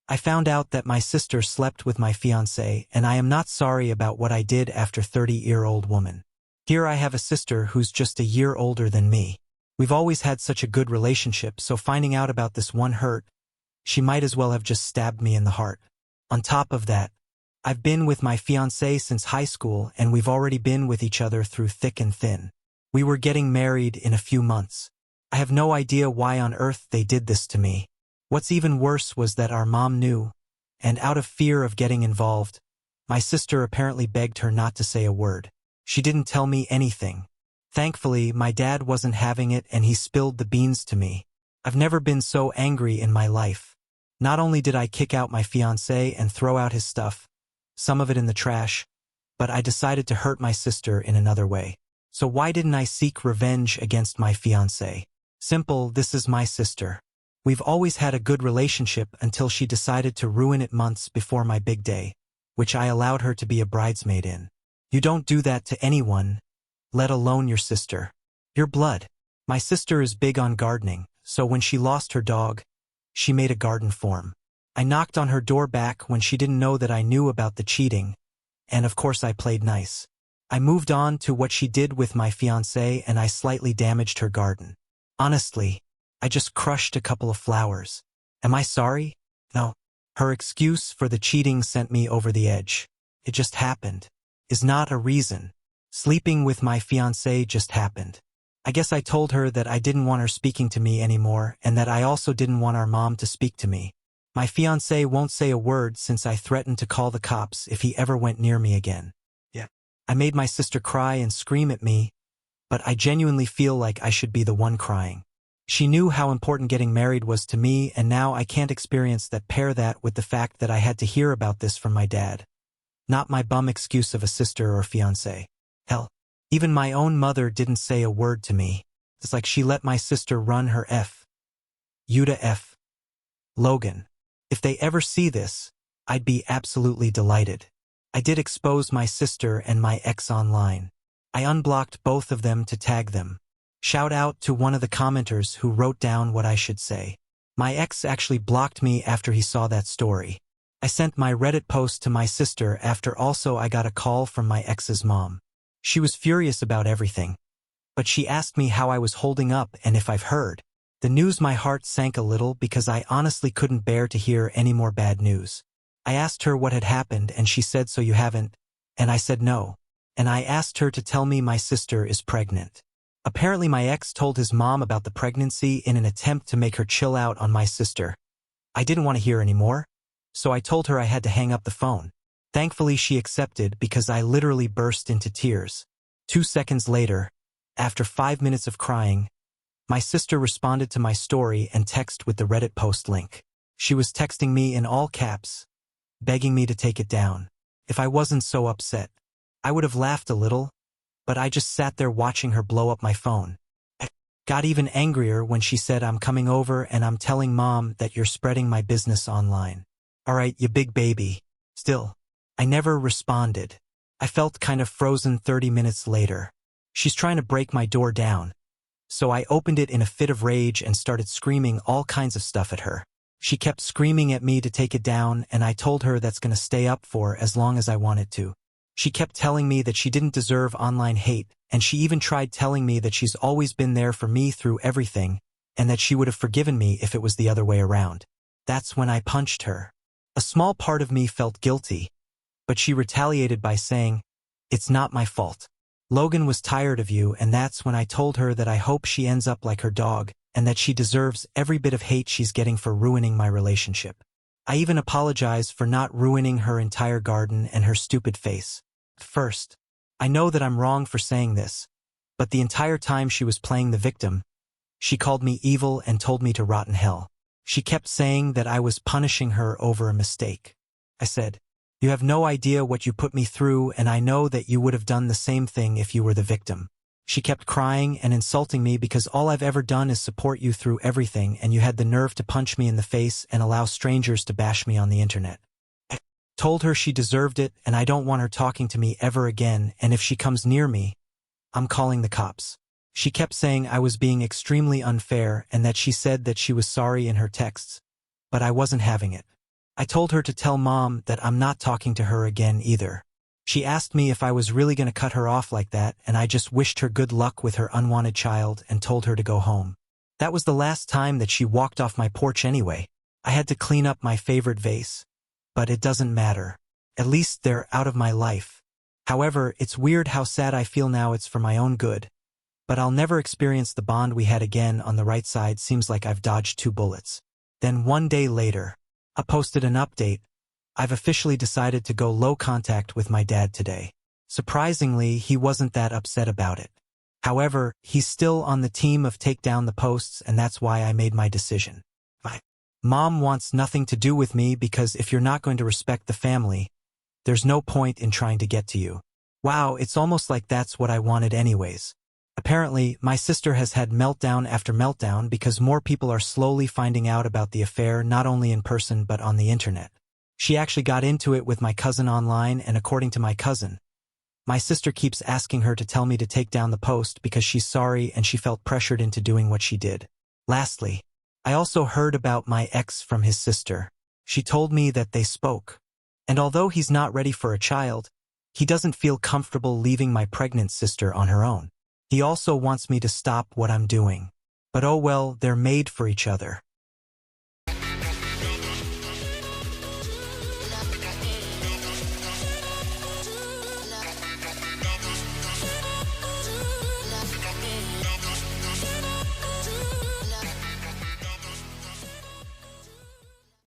I found out that my sister slept with my fiancé, and I am not sorry about what I did after 30-year-old woman. Here I have a sister who's just a year older than me. We've always had such a good relationship, so finding out about this one hurt. She might as well have just stabbed me in the heart. On top of that, I've been with my fiancé since high school, and we've already been with each other through thick and thin. We were getting married in a few months. I have no idea why on earth they did this to me. What's even worse was that our mom knew, and out of fear of getting involved, my sister apparently begged her not to say a word. She didn't tell me anything. Thankfully, my dad wasn't having it and he spilled the beans to me. I've never been so angry in my life. Not only did I kick out my fiancé and throw out his stuff, some of it in the trash, but I decided to hurt my sister in another way. So why didn't I seek revenge against my fiancé? Simple, this is my sister. We've always had a good relationship until she decided to ruin it months before my big day, which I allowed her to be a bridesmaid in. You don't do that to anyone, let alone your sister. Your blood. My sister is big on gardening, so when she lost her dog, she made a garden form. I knocked on her door back when she didn't know that I knew about the cheating, and of course I played nice. I moved on to what she did with my fiancé and I slightly damaged her garden. Honestly, I just crushed a couple of flowers. Am I sorry? No. Her excuse for the cheating sent me over the edge. It just happened. Is not a reason. Sleeping with my fiancé just happened. I guess I told her that I didn't want her speaking to me anymore and that I also didn't want our mom to speak to me. My fiancé won't say a word since I threatened to call the cops if he ever went near me again. Yeah. I made my sister cry and scream at me, but I genuinely feel like I should be the one crying. She knew how important getting married was to me, and now I can't experience that. Pair that with the fact that I had to hear about this from my dad. Not my bum excuse of a sister or fiancé. Hell, even my own mother didn't say a word to me. It's like she let my sister run her F. Logan. If they ever see this, I'd be absolutely delighted. I did expose my sister and my ex online. I unblocked both of them to tag them. Shout out to one of the commenters who wrote down what I should say. My ex actually blocked me after he saw that story. I sent my Reddit post to my sister after also I got a call from my ex's mom. She was furious about everything, but she asked me how I was holding up and if I've heard. The news, my heart sank a little because I honestly couldn't bear to hear any more bad news. I asked her what had happened and she said, "So you haven't?" And I said no. And I asked her to tell me my sister is pregnant. Apparently my ex told his mom about the pregnancy in an attempt to make her chill out on my sister. I didn't want to hear anymore, so I told her I had to hang up the phone. Thankfully she accepted because I literally burst into tears. 2 seconds later, after 5 minutes of crying, my sister responded to my story and texted with the Reddit post link. She was texting me in all caps, begging me to take it down. If I wasn't so upset, I would have laughed a little, but I just sat there watching her blow up my phone. I got even angrier when she said, "I'm coming over and I'm telling mom that you're spreading my business online." Alright, you big baby. Still, I never responded. I felt kind of frozen. 30 minutes later. She's trying to break my door down. So I opened it in a fit of rage and started screaming all kinds of stuff at her. She kept screaming at me to take it down, and I told her that's gonna stay up for as long as I wanted to. She kept telling me that she didn't deserve online hate, and she even tried telling me that she's always been there for me through everything, and that she would have forgiven me if it was the other way around. That's when I punched her. A small part of me felt guilty, but she retaliated by saying, "It's not my fault. Logan was tired of you," and that's when I told her that I hope she ends up like her dog, and that she deserves every bit of hate she's getting for ruining my relationship. I even apologized for not ruining her entire garden and her stupid face. First, I know that I'm wrong for saying this, but the entire time she was playing the victim, she called me evil and told me to rot in hell. She kept saying that I was punishing her over a mistake. I said, "You have no idea what you put me through, and I know that you would have done the same thing if you were the victim." She kept crying and insulting me because all I've ever done is support you through everything, and you had the nerve to punch me in the face and allow strangers to bash me on the internet. I told her she deserved it, and I don't want her talking to me ever again, and if she comes near me, I'm calling the cops. She kept saying I was being extremely unfair and that she said that she was sorry in her texts, but I wasn't having it. I told her to tell Mom that I'm not talking to her again either. She asked me if I was really going to cut her off like that, and I just wished her good luck with her unwanted child and told her to go home. That was the last time that she walked off my porch anyway. I had to clean up my favorite vase. But it doesn't matter. At least they're out of my life. However, it's weird how sad I feel now. It's for my own good. But I'll never experience the bond we had again. On the right side, seems like I've dodged 2 bullets. Then one day later, I posted an update. I've officially decided to go low contact with my dad today. Surprisingly, he wasn't that upset about it. However, he's still on the team of take down the posts, and that's why I made my decision. My mom wants nothing to do with me because if you're not going to respect the family, there's no point in trying to get to you. Wow, it's almost like that's what I wanted anyways. Apparently, my sister has had meltdown after meltdown because more people are slowly finding out about the affair, not only in person but on the internet. She actually got into it with my cousin online, and according to my cousin, my sister keeps asking her to tell me to take down the post because she's sorry and she felt pressured into doing what she did. Lastly, I also heard about my ex from his sister. She told me that they spoke. And although he's not ready for a child, he doesn't feel comfortable leaving my pregnant sister on her own. He also wants me to stop what I'm doing. But oh well, they're made for each other.